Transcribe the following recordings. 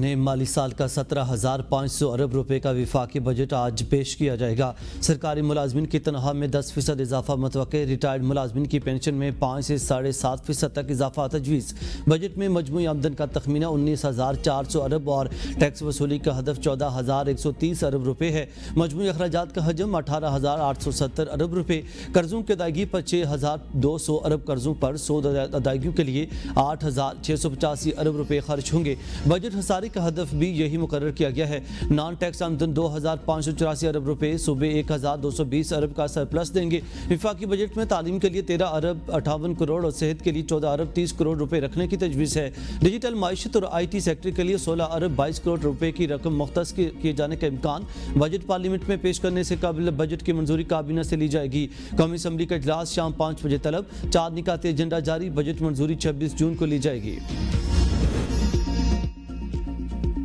नए माली साल का 17,500 अरब रुपए का विफाकी बजट आज पेश किया जाएगा। सरकारी मुलाजमिन की तनख्वाह में 10% इजाफा मुतवक्के, रिटायर्ड मुलाजमिन की पेंशन में 5 से 7.5% तक इजाफा तजवीज़। बजट में मजमूई आमदन का तखमीना 19,400 अरब और टैक्स वसूली का हदफ 14,130 अरब रुपये है। मजमूई अखराजात का हजम 18,870 अरब रुपये। कर्जों की अदायगी पर 6,200 अरब कर्जों पर सूद अदायगियों के लिए 8,685 अरब रुपये खर्च होंगे। बजट हसारी का हदफ भी यही मुकर्रर किया गया है। नॉन टैक्स आमदन 2,584 अरब रुपये, सूबे 1,220 अरब का सरप्लस देंगे। विफाकी बजट में तालीम के लिए 13 अरब 58 करोड़ और सेहत के लिए 14 अरब 30 करोड़ रुपए रखने की तजवीज़ है। डिजिटल माइशत और IT सेक्टर के लिए 16 अरब 22 करोड़ रुपए की रकम मुख्तस किए जाने का इम्कान। बजट पार्लियामेंट में पेश करने से कबल बजट की मंजूरी काबीना से ली जाएगी। कौमी असम्बली का इजलास शाम 5 बजे तलब। 4 निकाते एजेंडा जारी। बजट मंजूरी 26 जून को ली जाएगी।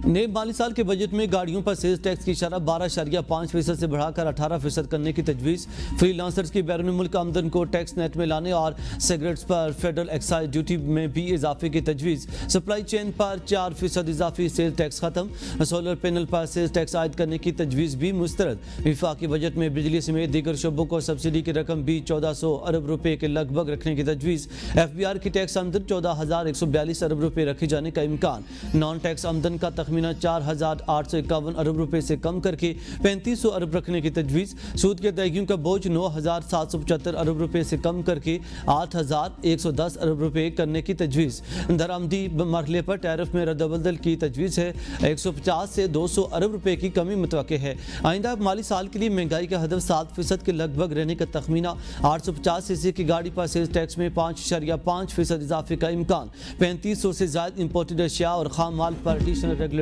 नए माली साल के बजट में गाड़ियों पर सेल्स टैक्स की शरह 12.5% से बढ़ाकर 18% करने की तजवीज़। फ्री लांसर्स की बैरून मुल्क आमदन को टैक्स नेट में लाने और सिगरेट्स पर फेडरल एक्साइज ड्यूटी में भी इजाफे की तजवीज़। सप्लाई चेन पर 4% इजाफी सेल्स टैक्स खत्म। सोलर पैनल पर सेल्स टैक्स आयद करने की तजवीज़ भी मुस्तरद। विफाकी बजट में बिजली समेत दीगर शोबों को सब्सिडी की रकम भी 1400 अरब रुपये के लगभग रखने की तजवीज़। FBR की टैक्स आमदन 14,142 अरब रुपये रखे जाने का इम्कान। नॉन टैक्स आमदन का तखमीना 4,851 अरब रुपए से कम करके 3,500 अरब रखने की तजवीज़। सूद की अदायगियों का बोझ 9,775 अरब रुपए से कम करके 8,110 अरब रुपए करने की तजवीज़। दरामदी मरहले पर टैरिफ में रद्दबदल की तजवीज़ है। 150 से 200 अरब रुपए की कमी मुतवक्के है। आइंदा माली साल के लिए महंगाई का हदफ 7% के लगभग रहने का तखमीना। 850 सीसी की गाड़ी पर सेल्स टैक्स में 5.5% इजाफे का इम्कान। 3500 से ज़्यादा इम्पोर्टेड अशिया और खाम माल पर एडिशनल रेगुलेटरी।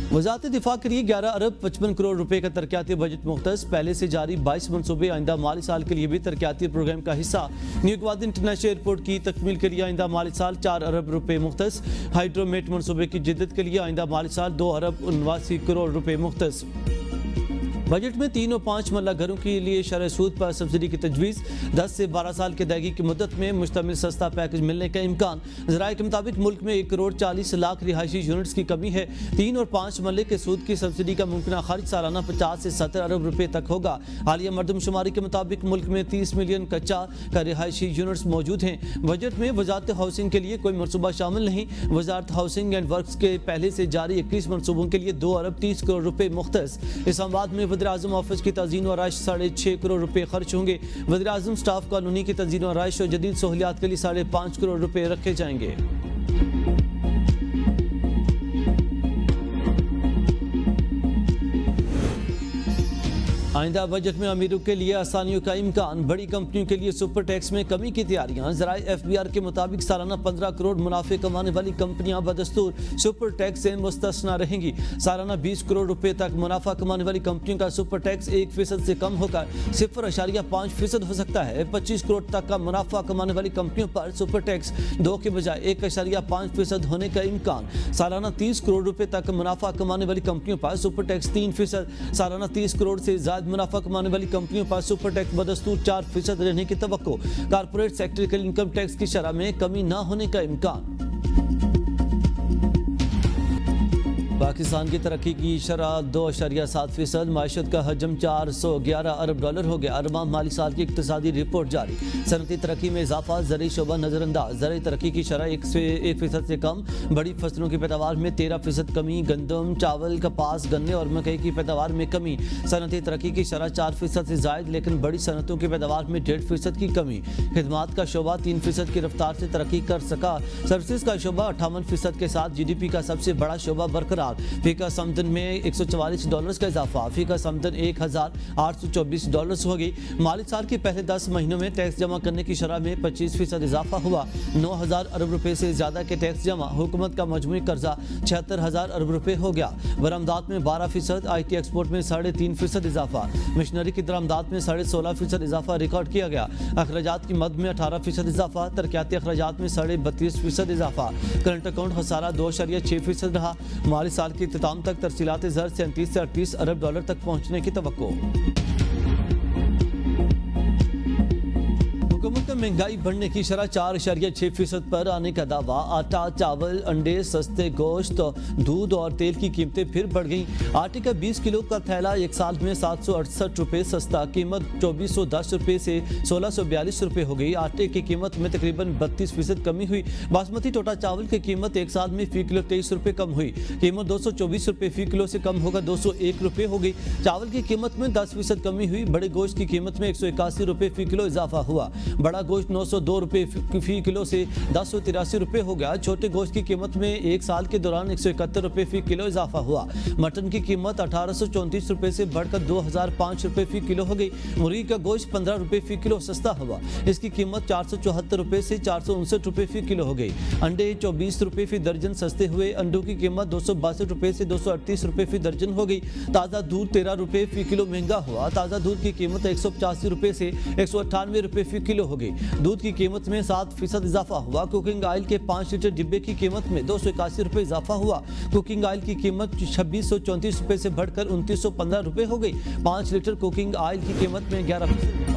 वज़ारत दिफा के लिए 11 अरब 55 करोड़ रुपए का तरक्याती बजट मुख्तस। पहले से जारी 22 मनसूबे आइंदा माली साल के लिए भी तरक्याती प्रोग्राम का हिस्सा। न्यू गवादर इंटरनेशनल एयरपोर्ट की तकमील के लिए आइंदा माली साल 4 अरब रुपए मुख्तस। हाइड्रोमेट मनसूबे की जिद्दत के लिए आइंदा माली साल 2 अरब 89 करोड़ रुपए मुख्तस। बजट में 3 और 5 मरला घरों के लिए शरह सूद पर सब्सिडी की तजवीज़। 10 से 12 साल की अदायगी की मुद्दत में मुश्तमिल सस्ता पैकेज मिलने का इम्कान। ज़राए के मुताबिक मुल्क में 1 करोड़ 40 लाख रिहायशी यूनिट्स की कमी है। 3 और 5 मरले के सूद की सब्सिडी का मुमकिन खर्च सालाना 50 से 70 अरब रुपये तक होगा। हालिया मरदमशुमारी के मुताबिक मुल्क में 30 मिलियन कच्चा का रिहायशी यूनिट्स मौजूद हैं। बजट में वजारत हाउसिंग के लिए कोई मनसूबा शामिल नहीं। वजारत हाउसिंग एंड वर्क्स के पहले से जारी 21 मनसूबों के लिए 2 अरब 30 करोड़ रुपये मुख्तस। इस्लामाबाद में वज़ीर-ए-आज़म ऑफिस की तज़ीन व आराइश 6.5 करोड़ रुपए खर्च होंगे। वज़ीर-ए-आज़म स्टाफ कॉलोनी की तज़ीन व आराइश और जदीद सहूलियात के लिए 5.5 करोड़ रुपए रखे जाएंगे। आइंदा बजट में अमीरों के लिए आसानियों का इम्कान। बड़ी कंपनियों के लिए सुपर टैक्स में कमी की तैयारियां। ज़राए FBR के मुताबिक सालाना 15 करोड़ मुनाफे कमाने वाली कंपनियां बदस्तूर सुपर टैक्स से मुस्तस्ना रहेंगी। सालाना 20 करोड़ रुपए तक मुनाफा कमाने वाली कंपनियों का सुपर टैक्स 1% से कम होकर 0.5% हो सकता है। 25 करोड़ तक का मुनाफा कमाने वाली कंपनियों पर सुपर टैक्स 2 के बजाय 1.5% होने का इम्कान। सालाना 30 करोड़ रुपए तक मुनाफा कमाने वाली कंपनियों पर सुपर टैक्स 3%। सालाना 30 करोड़ से ज्यादा मुनाफा कमाने वाली कंपनियों पर सुपर टैक्स बदस्तूर 4% रहने की तवक्को। कारपोरेट सेक्टर के इनकम टैक्स की शरह में कमी न होने का इम्कान। पाकिस्तान की तरक्की की शरह 2.7%। माशत का हजम 411 अरब डॉलर हो गया। अरबा माली साल की इक्तिसादी रिपोर्ट जारी। सनती तरक्की में इजाफा। ज़रई शोबा नज़रअंदाज। ज़रई तरक्की की शरह 1% से कम। बड़ी फसलों की पैदावार में 13% कमी। गंदम, चावल, कपास, गन्ने और मकई की पैदावार में कमी। सनती तरक्की की शरह 4% से जायद, लेकिन बड़ी सनतों की पैदावार में 1.5% की कमी। खिदमात का शोबा 3% की रफ्तार से तरक्की कर सका। सर्विसेज का शोबा 58% के साथ GDP का सबसे बड़ा शोबा बरकरार। फीका समदन में $144 का इजाफा। फीका समदन $1,824 हो गई। माली साल के पहले 10 महीनों में टैक्स जमा करने की शरह में 25% इजाफा हुआ। 9,000 अरब रुपए से ज्यादा के टैक्स जमा। हुकूमत का मजमूई कर्जा 76,000 अरब रुपए हो गया। बरामदात में 12%। IT एक्सपोर्ट में 3.5% इजाफा। मिशनरी की दरामदात में 16.5% इजाफा रिकॉर्ड किया गया। अखराजात की मद में 18% इजाफा। तरक्याती अखराजात में 32.5% इजाफा। करंट अकाउंट खसारा 2.6% रहा। माली साल के इख्तिताम तक तरसीलात ज़र 37 से 38 अरब डॉलर तक पहुंचने की तवक्को। हुकूमत का महंगाई बढ़ने की शरह 4.6% पर आने का दावा। आटा, चावल, अंडे, सस्ते गोश्त, दूध और तेल की कीमतें फिर बढ़ गईं। आटे का 20 किलो का थैला एक साल में 768 रुपये सस्ता, कीमत 2410 रुपये से 1642 रुपये हो गई। आटे की कीमत में तकरीबन 32% कमी हुई। बासमती टोटा चावल की कीमत एक साल में फी किलो 23 रुपये कम हुई। कीमत 224 रुपये फी किलो से कम होकर 201 रुपये हो गई। चावल की कीमत में 10% कमी हुई। बड़े गोश्त की कीमत में 181 रुपये फी किलो इजाफा हुआ। बड़ा गोश्त 902 रुपये फी किलो से 1083 रुपये हो गया। छोटे गोश्त की कीमत में एक साल के दौरान 171 रुपये फी किलो इजाफा हुआ। मटन की कीमत 1834 रुपये से बढ़कर 2005 रुपये फी किलो हो गई। मुर्गी का गोश्त 15 रुपये फी किलो सस्ता हुआ। इसकी कीमत 474 रुपये से 459 रुपये फी किलो हो गई। अंडे 24 रुपये फी दर्जन सस्ते हुए। अंडों की कीमत 262 रुपये से 238 रुपये फी दर्जन हो गई। ताज़ा दूध 13 रुपये फी किलो महंगा हुआ। ताज़ा दूध की कीमत 185 रुपये से 198 रुपये फी किलो हो गई। दूध की कीमत में 7% इजाफा हुआ। कुकिंग ऑयल के 5 लीटर डिब्बे की कीमत में 281 रुपये इजाफा हुआ। कुकिंग ऑयल की कीमत 2634 रुपये से बढ़कर 2915 रुपये हो गई। 5 लीटर कुकिंग ऑयल की कीमत में 11%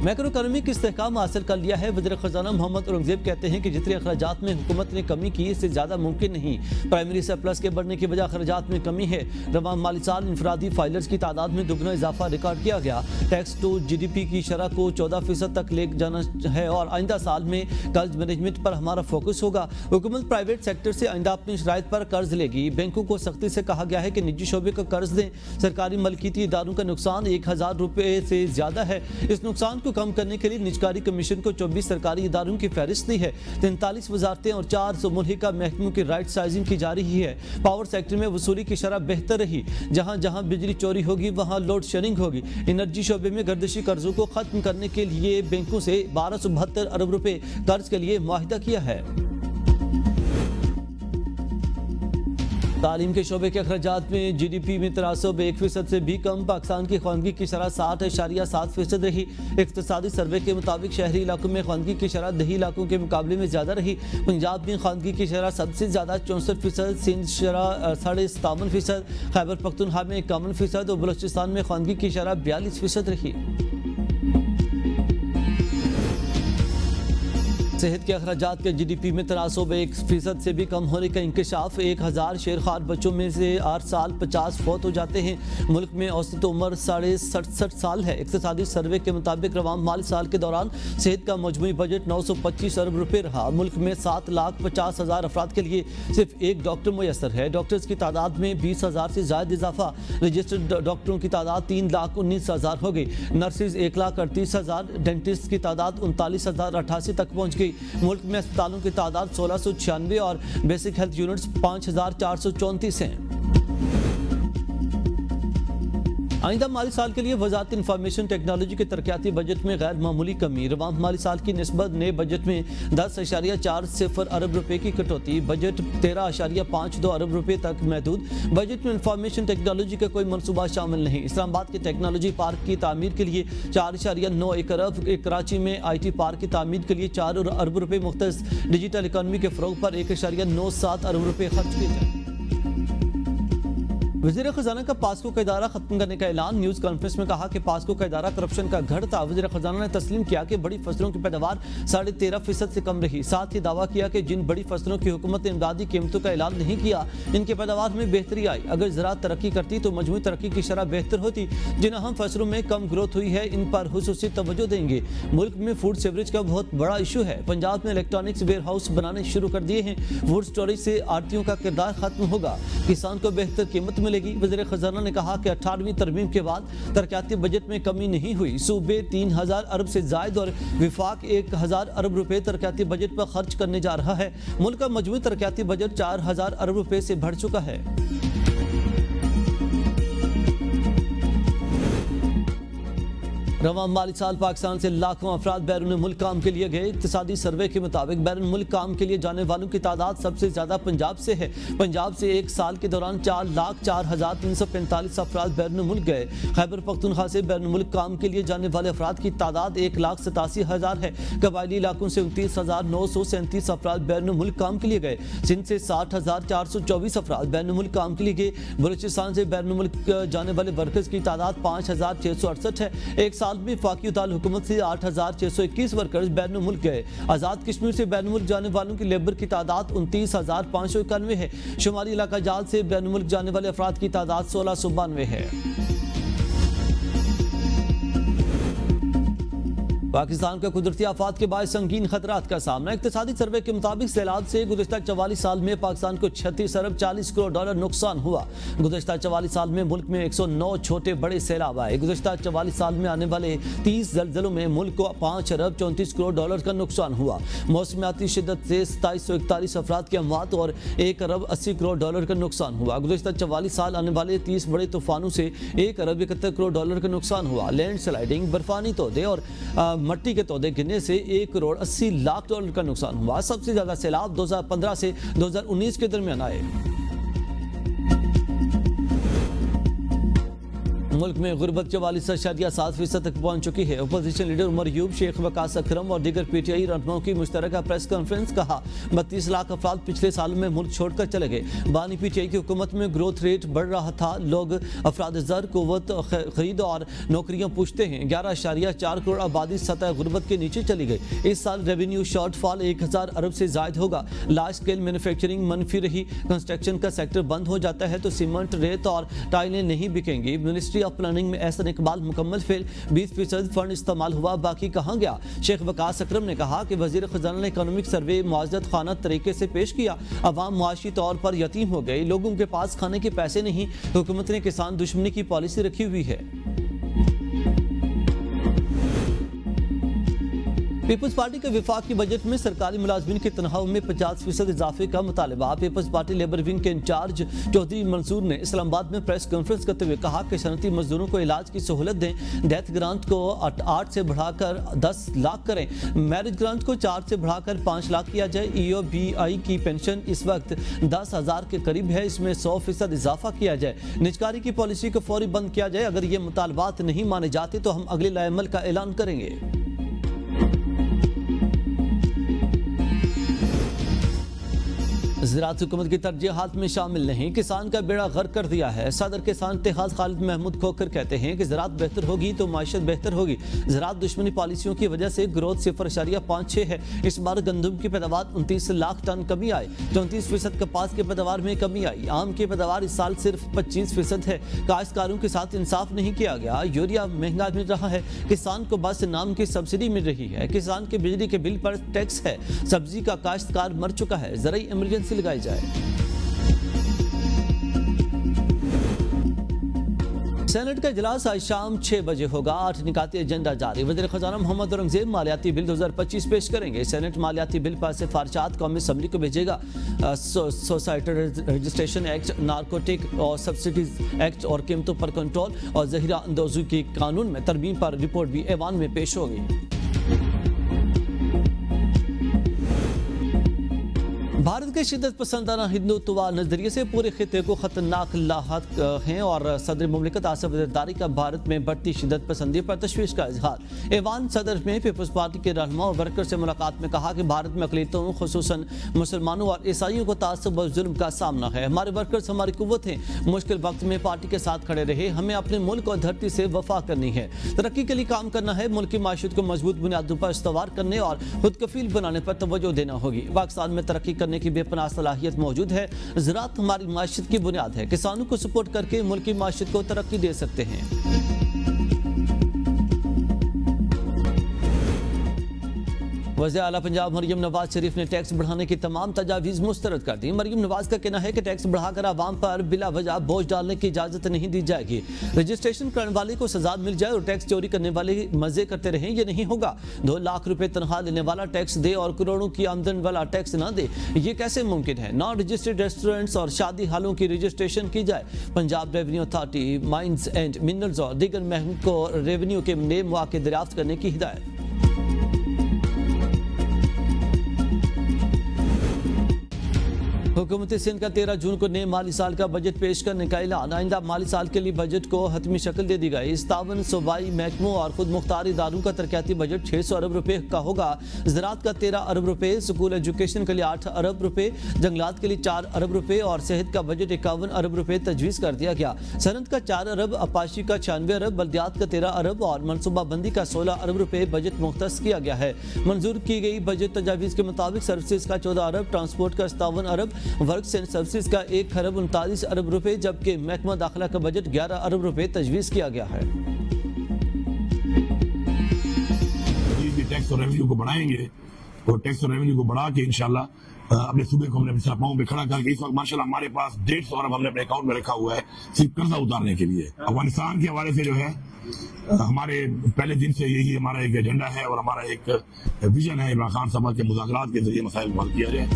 मैक्रो इकोनॉमिक इस्तेहकाम हासिल कर लिया है। वज़ीर ख़ज़ाना मोहम्मद औरंगज़ेब कहते हैं कि जितने अखराजात में हुकूमत ने कमी की इससे ज़्यादा मुमकिन नहीं। प्राइमरी सरप्लस के बढ़ने की वजह अखराजात में कमी है। रवां माली साल इंफरादी फाइलर्स की तादाद में दुगना इजाफा रिकॉर्ड किया गया। टैक्स टू GDP की शरह को 14% तक ले जाना है और आइंदा साल में कर्ज मैनेजमेंट पर हमारा फोकस होगा। हुकूमत प्राइवेट सेक्टर से आइंदा अपनी शराइत पर कर्ज लेगी। बैंकों को सख्ती से कहा गया है कि निजी शोबे को कर्ज दें। सरकारी मलकीती इदारों का नुकसान 1000 रुपये से ज़्यादा है। इस नुकसान को कम करने के लिए निजकारी कमीशन को 24 सरकारी इदारों की फहरिस्त दी है। 43 वजारतें और 400 मुल्हिका महकमों की राइट साइजिंग की जा रही है। पावर सेक्टर में वसूली की शरह बेहतर रही। जहां जहां बिजली चोरी होगी वहां लोड शेडिंग होगी। एनर्जी शोबे में गर्दिशी कर्जों को खत्म करने के लिए बैंकों से 1272 अरब रुपए कर्ज के लिए मुआहिदा किया है। तालीम के शोबे के अखराजात में GDP में तनासब 1% से भी कम। पाकिस्तान की ख्वानगी की शरह 60.7% रही। इक्तिसादी सर्वे के मुताबिक शहरी इलाकों में ख्वानगी की शरह दही इलाकों के मुकाबले में ज़्यादा रही। पंजाब में ख्वानगी की शरह सबसे ज़्यादा 64%, सिंध शरह 57.5%, खैबर पख्तूनख्वा में 51% और बलूचिस्तान में ख्वानगी की शरह 42% रही। सेहत के अखराजात के GDP में तनासब 1% से भी कम होने का इंकशाफ। 1000 शेरखार बच्चों में से 8 साल 50 फौत हो जाते हैं। मुल्क में औसत उम्र 67 साल है। इक्तिसादी सर्वे के मुताबिक रवां माली साल के दौरान सेहत का मजमूई बजट 925 अरब रुपये रहा। मुल्क में 7,50,000 अफराद के लिए सिर्फ एक डॉक्टर मुयसर है। डॉक्टर्स की तादाद में 20,000 से ज़्यादा इजाफा। रजिस्टर्ड डॉक्टरों की तादाद 3,19,000 हो गई। नर्सिस 1,38,000, डेंटिस्ट की तादाद 39,088 तक पहुँच गई। मुल्क में अस्पतालों की तादाद 1696 और बेसिक हेल्थ यूनिट्स 5,434 हैं। आइंदा माली साल के लिए वजारत इंफॉर्मेशन टेक्नोलॉजी के तरक्याती बजट में गैर मामूली कमी। रवां माली साल की निस्बत नए बजट में 10.40 अरब रुपए की कटौती। बजट 13.52 अरब रुपए तक महदूद। बजट में इंफॉर्मेशन टेक्नोलॉजी का कोई मनसूबा शामिल नहीं। इस्लामाबाद के टेक्नोलॉजी पार्क की तामीर के लिए 4.9 अरब, कराची में IT पार्क की तामीर के लिए 4 अरब रुपए मुख्तस। डिजिटल इकानमी के फ़रोग पर 1.97 अरब रुपए खर्च किए जाए। वज़ीर ख़ज़ाना का पास्को का इदारा खत्म करने का ऐलान। न्यूज़ कॉन्फ्रेंस में कहा कि पास्को का इदारा करप्शन का गढ़ था। वज़ीर ख़ज़ाना ने तस्लीम किया कि बड़ी फसलों की पैदावार 13.5% से कम रही। साथ ही दावा किया कि जिन बड़ी फसलों की हुकूमत ने इमदादी कीमतों का ऐलान नहीं किया इनके पैदावार में बेहतरी आई। अगर ज़राअत तरक्की करती तो मजमूई तरक्की की शरह बेहतर होती। जिन अहम फसलों में कम ग्रोथ हुई है इन पर खुसूसी तवज्जो देंगे। मुल्क में फूड सीवरेज का बहुत बड़ा इशू है। पंजाब में इलेक्ट्रॉनिक्स वेयर हाउस बनाने शुरू कर दिए हैं। फूड स्टोरेज से आड़तियों का किरदार खत्म होगा। किसान को बेहतर कीमत मिलेगी। वज़ीर ख़ज़ाना ने कहा कि 18वीं तरमीम के बाद तरक्याती बजट में कमी नहीं हुई। सूबे 3000 अरब से जायद और विफाक 1000 अरब रुपए तरक्याती बजट पर खर्च करने जा रहा है। मुल्क का मजमूई तरक्याती बजट 4000 अरब रुपए से बढ़ चुका है। रवां माली साल पाकिस्तान से लाखों अफराद बैरून मुल्क काम के लिए गए। इक्तिसादी सर्वे के मुताबिक बैरून मुल्क काम के लिए जाने वालों की तादाद सबसे ज़्यादा पंजाब से है। पंजाब से एक साल के दौरान 4,04,345 अफराद बैरून मुल्क गए। खैबर पख्तूनख्वा से बैरून मुल्क काम के लिए जाने वाले अफराद की तादाद 1,87,000 है। कबायली इलाकों से 29,937 अफराद बैरून मुल्क काम के लिए गए। सिंध से 60,424 अफराद बैरून मुल्क काम के लिए गए। बलूचिस्तान से बैरून मुल्क जाने वाले वर्कर्स की तादाद 5,668 है। एक साल साल में वफाकी दाल हुकूमत से 8,621 वर्कर्स बैन मुल्क गए। आज़ाद कश्मीर से बैन मुल्क जाने वालों की लेबर की तादाद 29,591 है। शुमारी इलाका जाल से बैन मुल्क जाने वाले अफराद की तादाद 1692 है। पाकिस्तान का कुदरती आफात के बाद संगीन खतरात का सामना। इक्तिसादी सर्वे के मुताबिक सैलाब से गुज़श्ता 44 साल में पाकिस्तान को 36 अरब 40 करोड़ डॉलर नुकसान हुआ। गुज़श्ता 44 साल में मुल्क में 109 छोटे बड़े सैलाब आए। गुज़श्ता 44 साल में आने वाले 30 ज़लज़लों में मुल्क को 5 अरब 34 करोड़ डॉलर का नुकसान हुआ। मौसमियाती शिद्दत से 2741 अफराद की अमवात और 1 अरब 80 करोड़ डॉलर का नुकसान हुआ। गुज़श्ता 44 साल आने वाले 30 बड़े तूफानों से 1 अरब 71 करोड़ डॉलर का नुकसान हुआ। लैंड स्लाइडिंग, बर्फानी तोदे और मट्टी के तोदे गिरने से 1 करोड़ 80 लाख डॉलर का नुकसान हुआ। सबसे ज्यादा सैलाब 2015 से 2019 के दरमियान आए। मुल्क में गुर्बत 44.7% तक पहुंच चुकी है। अपोजिशन लीडर उमर यूब, शेख वकास अकरम और दीगर पीटीआई रहनुमाओं की मुश्तरका प्रेस कॉन्फ्रेंस। कहा 32 लाख अफराद पिछले साल में मुल्क छोड़कर चले गए। बानी पीटीआई की हुकूमत में ग्रोथ रेट बढ़ रहा था। लोग अफराद ज़र, कुव्वत, खरीद और नौकरियां पूछते हैं। 11.4 करोड़ आबादी सतह गुर्बत के नीचे चली गई। इस साल रेवेन्यू शॉर्टफॉल 1000 अरब से जायद होगा। लार्ज स्केल मैन्युफैक्चरिंग मनफी रही। कंस्ट्रक्शन का सेक्टर बंद हो जाता है तो सीमेंट, रेत और टाइलें नहीं बिकेंगी। मिनिस्ट्री ऑफ प्लानिंग में एहसन इकबाल मुकम्मल फेल, 20% फंड इस्तेमाल हुआ, बाकी कहां गया। शेख वकास अकरम ने कहा कि वजीर खजाना ने इकोनॉमिक सर्वे मुआवजत खाना तरीके से पेश किया। अवाम मुआशी तौर पर यतीम हो गई। लोगों के पास खाने के पैसे नहीं। हुकूमत ने किसान दुश्मनी की पॉलिसी रखी हुई है। पीपल्स पार्टी के विफाकी बजट में सरकारी मुलाजमीन की तनख्वाहों में 50% इजाफे का मुतालबा। पीपल्स पार्टी लेबर विंग के इंचार्ज चौधरी मंसूर ने इस्लामाबाद में प्रेस कॉन्फ्रेंस करते हुए कहा कि सनती मजदूरों को इलाज की सहूलत दें। डेथ ग्रांट को 8 से बढ़ाकर 10 लाख करें। मैरिज ग्रांट को 4 से बढ़ाकर 5 लाख किया जाए। EOBI की पेंशन इस वक्त 10,000 के करीब है, इसमें 100% इजाफा किया जाए। निजकारी की पॉलिसी को फौरी बंद किया जाए। अगर ये मुतालबात नहीं माने जाते तो हम अगले लाएमल का ऐलान करेंगे। ज़राअत हुकूमत की तरजीहात में शामिल नहीं, किसान का बेड़ा गर्क कर दिया है। सदर किसान इत्तेहाद खालिद महमूद खोखर कहते हैं कि ज़राअत बेहतर होगी तो माशत बेहतर होगी। ज़राअत दुश्मनी पॉलिसियों की वजह से ग्रोथ 0.56 है। इस बार गंदम की पैदावार 29 लाख टन कमी आई। 34% कपास की पैदावार में कमी आई। आम की पैदावार इस साल सिर्फ 25% है। काश्तकारों के साथ इंसाफ नहीं किया गया। यूरिया महंगा मिल रहा है। किसान को बस नाम की सब्सिडी मिल रही है। किसान के बिजली के बिल पर टैक्स है। सब्जी का काश्तकार मर चुका है। ज़राई इमरजेंसी लगाई जाए। सेनेट का इजलास आज शाम 6 बजे होगा। 8 निकाती एजेंडा जारी। वज़ीर खजाना मोहम्मद औरंगजेब मालियाती बिल 2025 पेश करेंगे। सेनेट मालियाती बिल पर सिफारिशात कौमी असम्बली को भेजेगा। सोसाइटी रजिस्ट्रेशन एक्ट, नारकोटिक और सब्सिडीज एक्ट और कीमतों पर कंट्रोल और जहीरा अंदोज़ी के कानून में तरमीम पर रिपोर्ट भी ऐवान में पेश होगी। भारत के शिद्दत पसंदाना हिंदुत्व नजरिए से पूरे खिते को खतरनाक लाहत हैं और सदर मुमलिकत आसिफ ज़रदारी का भारत में बढ़ती शिद्दत पसंदी पर तशवीश का इजहार। ऐवान सदर में पीपल्स पार्टी के रहनुमा और वर्कर से मुलाकात में कहा कि भारत में अक़लियतों खुसूसन मुसलमानों और ईसाइयों को तासुब और जुल्म का सामना है। हमारे वर्कर्स हमारी कुव्वत हैं। मुश्किल वक्त में पार्टी के साथ खड़े रहे। हमें अपने मुल्क और धरती से वफा करनी है, तरक्की के लिए काम करना है। मुल्क की माशत को मजबूत बुनियादों पर इस्तवार करने और खुद कफील बनाने पर तवज्जो देना होगी। पाकिस्तान में तरक्की करने की बेपनाह सलाहियत मौजूद है। ज़राअत हमारी माशत की बुनियाद है। किसानों को सपोर्ट करके मुल्क की माशत को तरक्की दे सकते हैं। वज़ीर आला पंजाब मरियम नवाज शरीफ ने टैक्स बढ़ाने की तमाम तजावीज़ मुस्तरद कर दी। मरियम नवाज का कहना है कि टैक्स बढ़ाकर आवाम पर बिला वजह बोझ डालने की इजाज़त नहीं दी जाएगी। रजिस्ट्रेशन करने वाले को सजा मिल जाए और टैक्स चोरी करने वाले मजे करते रहें, ये नहीं होगा। 2 लाख रुपए तनख्वाह लेने वाला टैक्स दे और करोड़ों की आमदन वाला टैक्स ना दे, ये कैसे मुमकिन है। नॉन रजिस्टर्ड रेस्टोरेंट्स और शादी हालों की रजिस्ट्रेशन की जाए। Punjab revenue authority, mines and minerals और दीगर महकमों को रेवेन्यू के नए मौके दरियाफ्त करने की हिदायत। हुकूमत सिंध का 13 जून को नए माली साल का बजट पेश करने का ऐलान। आइंदा माली साल के लिए बजट को हतमी शक्ल दे दी गई। 57 सूबाई महकमों और खुद मुख्तार इदारों का तरक्याती बजट 600 अरब रुपए का होगा। ज़राअत का 13 अरब रुपए, स्कूल एजुकेशन के लिए 8 अरब रुपए, जंगलात के लिए 4 अरब रुपए और सेहत का बजट 51 अरब रुपए तजवीज़ कर दिया गया। सनत का 4 अरब, अपाशी का 96 अरब, बल्दियात का 13 अरब और मनसूबाबंदी का 16 अरब रुपए बजट मुख्तस किया गया है। मंजूर की गई बजट तजावीज़ के मुताबिक सर्विसेज का 14 अरब, ट्रांसपोर्ट का 57 अरब, वर्क्स एंड सर्विसेज का 1 खरब 39 अरब रुपए, जबकि महकमा दाखिला का बजट 11 अरब रुपए तजवीज़ किया गया है। टैक्स और रेवेन्यू को बढ़ाएंगे और टैक्स और रेवेन्यू को बढ़ा के इंशाल्लाह अपने सूबे को हमने अपने पाँव पे खड़ा करके इस वक्त माशाल्लाह हमारे पास 150 अरब हमने अपने अकाउंट में रखा हुआ है सिर्फ कर्जा उतारने के लिए। अफगानिस्तान के हवाले से जो है हमारे पहले दिन से यही हमारा एक एजेंडा है और हमारा एक विजन है इमरान खान साहब के मुज़ाकरात के जरिए मसाइल को हल किया जाए।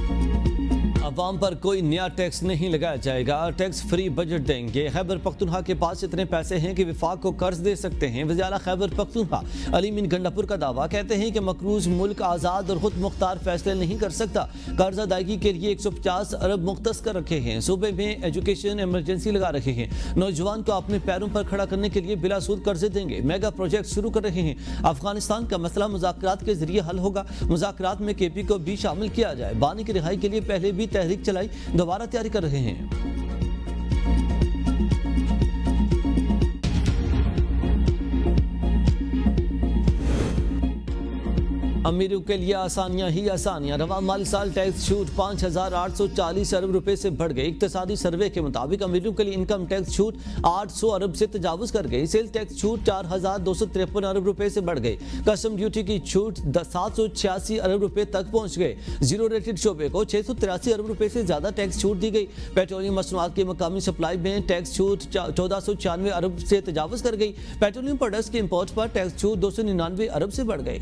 अवाम पर कोई नया टैक्स नहीं लगाया जाएगा, टैक्स फ्री बजट देंगे। खैबर पख्तूनख्वा के पास इतने पैसे हैं कि विफाक को कर्ज दे सकते हैं। वज़ीर खैबर पख्तूनख्वा अली मीन गंडापुर का दावा, कहते हैं कि मकरूज मुल्क आज़ाद और खुद मुख्तार फैसले नहीं कर सकता। कर्ज अदायगी के लिए 150 अरब मुख्तस कर रखे हैं। सूबे में एजुकेशन इमरजेंसी लगा रहे हैं। नौजवान को अपने पैरों पर खड़ा करने के लिए बिला सूद कर्जे देंगे। मेगा प्रोजेक्ट शुरू कर रहे हैं। अफगानिस्तान का मसला मुज़ाकरात के जरिए हल होगा। मुज़ाकरात में KP को भी शामिल किया जाए। बानी की रिहाई के लिए पहले भी तहरीक चलाई, दोबारा तैयारी कर रहे हैं। अमीरों के लिए आसानियां ही आसानियां। रवा माली साल टैक्स छूट 5,840 अरब रुपए से बढ़ गई। इक्तिसादी सर्वे के मुताबिक अमीरों के लिए इनकम टैक्स छूट 800 अरब से तजावुज कर गई। सेल टैक्स छूट 4,253 अरब रुपए से बढ़ गई। कस्टम ड्यूटी की छूट 786 अरब रुपए तक पहुंच गए। जीरो रेटेड शोबे को 683 अरब रुपए से ज्यादा टैक्स छूट दी गई। पेट्रोलियम मसनूआत की मकामी सप्लाई में टैक्स छूट 1496 अरब से तजावुज कर गई। पेट्रोलियम प्रोडक्ट्स के इंपोर्ट पर टैक्स छूट 299 अरब से बढ़ गई।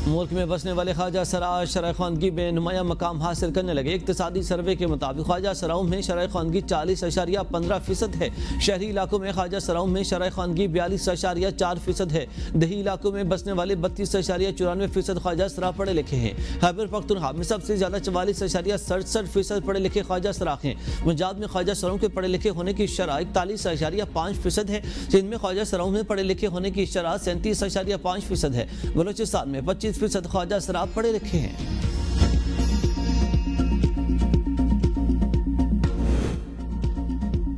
मुल्क में बसने वाले ख्वाजा सराय शरह ख़वानगी में नुमाया मकाम हासिल करने लगे। इक़्तिसादी सर्वे के मुताबिक ख्वाजा सराओं में शरह ख़वानगी 40.15% है। शहरी इलाकों में ख्वाजा सराओं में शरह ख़वानगी 42.4% है। दही इलाकों में बसने वाले 32.94% ख्वाजा सरा पढ़े लिखे हैं। खैबर पख्तूनख्वा में सबसे ज़्यादा 44.67% पढ़े लिखे ख्वाजा सरा हैं। पंजाब में ख्वाजा सराओं के पढ़े लिखे होने की शरह 41.5% है। सिंध में ख्वाजा सराओं में पढ़े लिखे होने की शरह 37.5% है। बलोचिस्तान में 25% ख्वाजा सराब पढ़े लिखे हैं।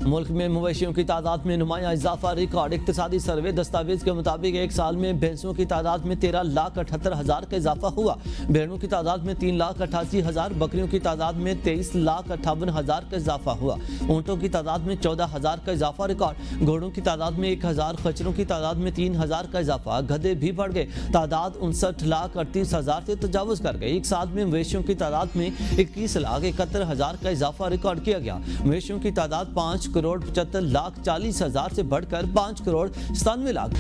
मुल्क में मवेशियों की तादाद में नुमाया इजाफा रिकॉर्ड। इक्तिसादी सर्वे दस्तावेज के मुताबिक एक साल में भैंसों की तादाद में 13,78,000 का इजाफा हुआ। भेड़ों की तादाद में 3,88,000, बकरियों की तादाद में 23,58,000 का इजाफा हुआ। ऊँटों की तादाद में 14,000 का इजाफा रिकॉर्ड। घोड़ों की तादाद में 1,000, खच्चरों की तादाद में 3,000 का इजाफा। गधे भी बढ़ गए, तादाद 59,38,000 से तजावुज कर गई। एक साल में मवेशियों की तादाद में 21,71,000 का इजाफा रिकॉर्ड किया गया। मवेशियों की तादाद 5,75,40,000 से बढ़कर 5,97,00,000